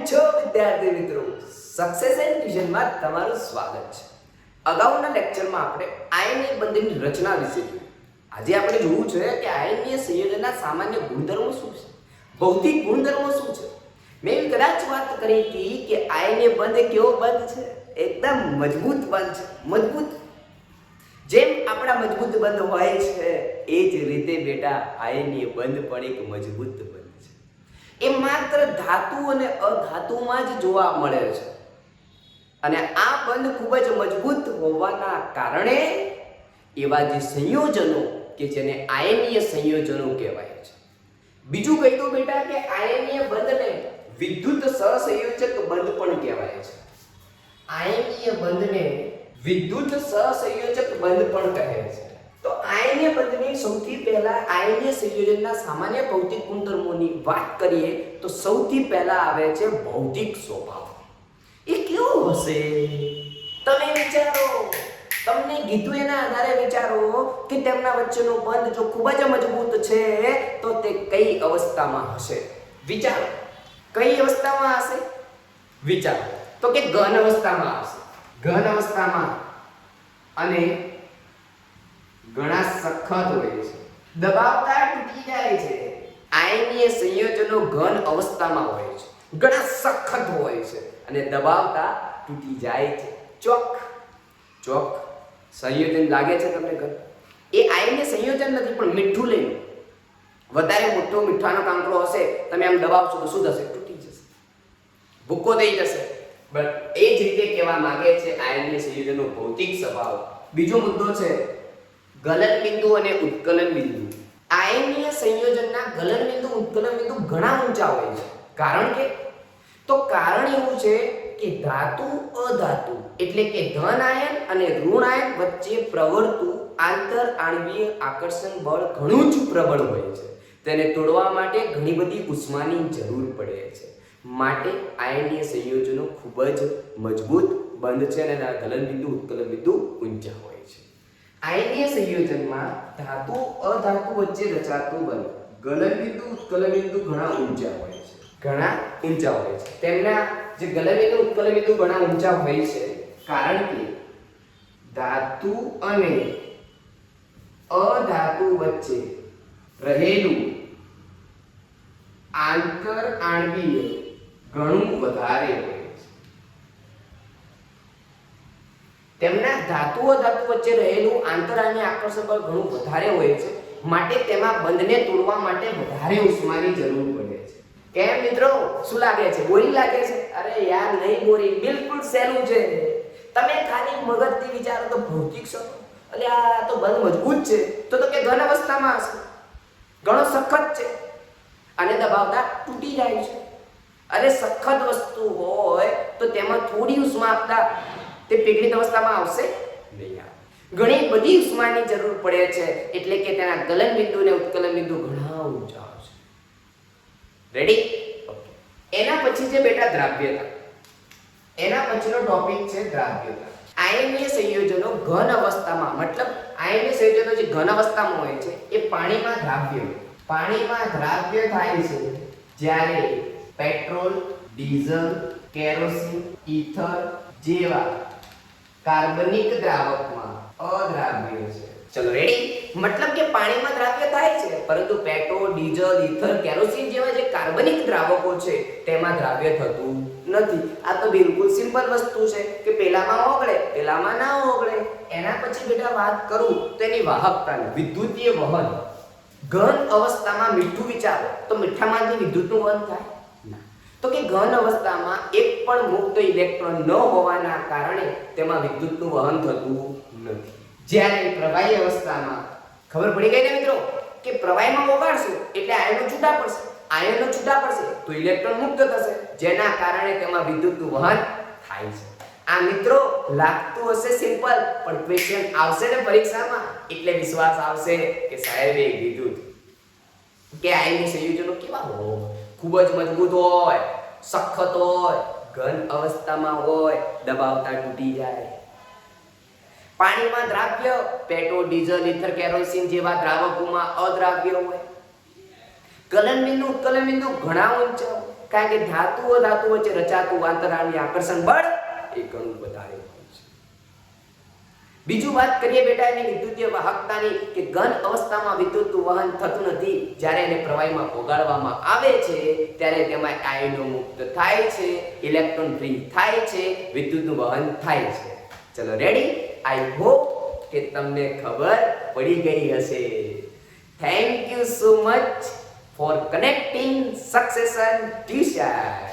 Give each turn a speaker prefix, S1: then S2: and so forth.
S1: છો વિદ્યાર્થી મિત્રો, સક્સેસ એન્ડ ટ્યુશનમાં તમારું સ્વાગત છે। અગાઉના લેક્ચરમાં આપણે આયનીય બંધની રચના વિશે જોયું। આજે આપણે જોવું છે કે આયનીય સંયોજનના સામાન્ય ગુણધર્મો શું છે, ભૌતિક ગુણધર્મો શું છે। મેં કદાચ વાત કરી હતી કે આયનીય બંધ કેવો બંધ છે, એકદમ મજબૂત બંધ છે। મજબૂત જેમ આપણા મજબૂત બંધ હોય છે એ જ રીતે બેટા આયનીય બંધ પણ એક મજબૂત બંધ છે। એ માત્ર ધાતુ અને અધાતુમાં જ જોવા મળે છે અને આ બંધ ખૂબ જ મજબૂત હોવાના કારણે એવા જે સંયોજનો કે જેને આયનીય સંયોજનો કહેવાય છે। બીજું કહી દો બેટા કે આયનીય બંધને વિદ્યુત સહસંયોજક બંધ પણ કહેવાય છે। આયનીય બંધને વિદ્યુત સહસંયોજક બંધ પણ કહે છે। તો આયનીય બંધની સૌથી પહેલા આયનીય સંયોજનના સામાન્ય ભૌતિક ગુણધર્મોની વાત કરીએ તો સૌથી પહેલા આવે છે ભૌતિક સ્વભાવ। એ કેવો હશે તમે વિચારો, તમને કીધું એના આધારે વિચારો કે તેમના વચ્ચેનો બંધ જો ખૂબ જ મજબૂત છે તો તે કઈ અવસ્થામાં હશે। વિચારો કઈ અવસ્થામાં હશે, વિચારો તો કે ઘન અવસ્થામાં હશે। ઘન અવસ્થામાં અને ઘણા સખત હોય છે, દબાવતા તૂટી જાય છે। આયનીય સંયોજનો ઘન અવસ્થામાં હોય છે, ઘણા સખત હોય છે અને દબાવતા તૂટી જાય છે। ચોક ચોક સંયોજન લાગે છે તમને ઘન? એ આયનીય સંયોજન નથી પણ મીઠું લઈ લો, વધારે મોટો મીઠાનો કાંકરો હશે, તમે આમ દબાવશો તો શું થશે? તૂટી જશે, ભૂકો થઈ જશે। બટ એ જ રીતે કહેવા માંગે છે આયનીય સંયોજનનો ભૌતિક સ્વભાવ। બીજો મુદ્દો છે ગલન બિંદુ અને ઉત્કલન બિંદુ। આયનીય સંયોજનના ગલન બિંદુ ઉત્કલન બિંદુ ઘણા ઊંચા હોય છે। કારણ એવું છે કે ધાતુ અધાતુ એટલે કે ધન આયન અને ઋણ આયન વચ્ચે પ્રવર્તું આંતર આણ્વીય આકર્ષણ બળ ઘણું જ પ્રબળ હોય છે। તેને તોડવા માટે ઘણી બધી ઉષ્માની જરૂર પડે છે, માટે આયનીય સંયોજનો ખૂબ જ મજબૂત બંધ છે અને તેના ગલન બિંદુ ઉત્કલન બિંદુ ઊંચા હોય છે। આયનીય સંયોજનમાં ધાતુ અધાતુ વચ્ચે રચાતું બંધ ગલન બિંદુ ઉત્કલન બિંદુ ઘણા ઊંચા હોય છે, ઘણા ઊંચા હોય છે। તેમના જે ગલન બિંદુ ઉત્કલન બિંદુ ઘણા ઊંચા હોય છે કારણ કે ધાતુ અને અધાતુ વચ્ચે રહેલું આંતર આણ્વીય ઘણું વધારે હોય છે। તેમના ધાતુ અધાતુ વચ્ચે રહેલું આંતરાણ્વીય આકર્ષણ બળ ઘણું વધારે હોય છે, માટે તેમાં બંધને તોડવા માટે વધારે ઉષ્માની જરૂર પડે છે। કેમ મિત્રો, શું લાગે છે? બોરિંગ લાગે છે? અરે યાર નહીં બોરિંગ, બિલકુલ સહેલું છે। તમે ખાલી મગજથી વિચારો તો ભૌતિક સ્વભાવ, એટલે આ તો બંધ મજબૂત છે તો કે ઘન અવસ્થામાં હશે, ઘણો સખત છે અને દબાવતા તૂટી જાય છે। અરે સખત વસ્તુ હોય તો તેમાં થોડી ઉષ્મા આપતા તે પીગળિત અવસ્થામાં આવશે નહીં આવે, ઘણી બધી ઉષ્માની જરૂર પડે છે, એટલે કે તેના ગલન બિંદુ અને ઉત્કલન બિંદુ ઘણા ઊંચા હશે। રેડી? ઓકે, એના પછી છે બેટા દ્રાવ્યતા। એના પછીનો ટોપિક છે દ્રાવ્યતા। આયનીય સંયોજનો ઘન અવસ્થામાં, મતલબ આયનીય સંયોજનો જે ઘન અવસ્થામાં હોય છે એ પાણીમાં દ્રાવ્ય થાય છે જ્યારે પેટ્રોલ, ડીઝલ, કેરોસીન, ઈથર જેવા કાર્બનિક દ્રાવકમાં અદ્રાવ્ય છે। ચલો રેડી? મતલબ કે પાણીમાં દ્રાવ્ય થાય છે પરંતુ પેટ્રોલ, ડીઝલ, ઈથર, કેરોસીન જેવા જે કાર્બનિક દ્રાવકો છે તેમાં દ્રાવ્ય થતું નથી। આ તો બિલકુલ સિમ્પલ વસ્તુ છે કે પેલામાં ઓગળે પેલામાં ના ઓગળે। એના પછી બેટા વાત કરું તો એની વાહકતાની, વિદ્યુતીય વહન। ઘન અવસ્થામાં મીઠું વિચારો તો મીઠામાંથી વિદ્યુતનું વહન થાય ના, તો કે ઘન અવસ્થામાં એક પણ મુક્ત ઇલેક્ટ્રોન ન હોવાના કારણે તેમાં વિદ્યુતનું વહન થતું નથી। જ્યારે પ્રવાહી અવસ્થામાં, ખબર પડી ગઈ ને મિત્રો કે પ્રવાહીમાં ઓગાળશું એટલે આયનો છૂટા પડશે, આયનો છૂટા પડશે તો ઇલેક્ટ્રોન મુક્ત થશે, જેના કારણે તેમાં વિદ્યુતનું વહન થાય છે। આ મિત્રો લાગતું હશે સિમ્પલ, પણ ક્વેશ્ચન આવશે ને પરીક્ષામાં એટલે વિશ્વાસ આવશે કે સાહેબે કીધું કે આયનીય સંયોજનો કેવા હોય, ખૂબ જ મજબૂત હોય, સખત હોય, ઘન અવસ્થામાં હોય, દબાવતા તૂટી જાય। પાણીમાં દ્રાવ્ય, પેટ્રોલ, ડીઝલ, ઈથર, કેરોસીન જેવા દ્રાવકોમાં અદ્રાવ્ય હોય। ગલન બિંદુ ઉત્કલન બિંદુ ઘણા ઊંચા હોય, કારણ કે ધાતુઓ વચ્ચે રચાતું આંતરઆણ્વીય આકર્ષણ બળ એ ઘણું વધારે હોય છે. બીજું વાત કરીએ બેટા એની વિદ્યુતીય વાહકતાની કે ઘન અવસ્થામાં વિદ્યુતનું વહન થતું નથી. જ્યારે એને પ્રવાહીમાં ઓગાળવામાં આવે છે ત્યારે તેમાં આયનો મુક્ત થાય છે, ઇલેક્ટ્રોન ફ્રી થાય છે, વિદ્યુતનું વહન થાય છે. ચલો રેડી? આઈ હોપ કે તમને ખબર પડી ગઈ હશે. Thank you so much for connecting succession tuition.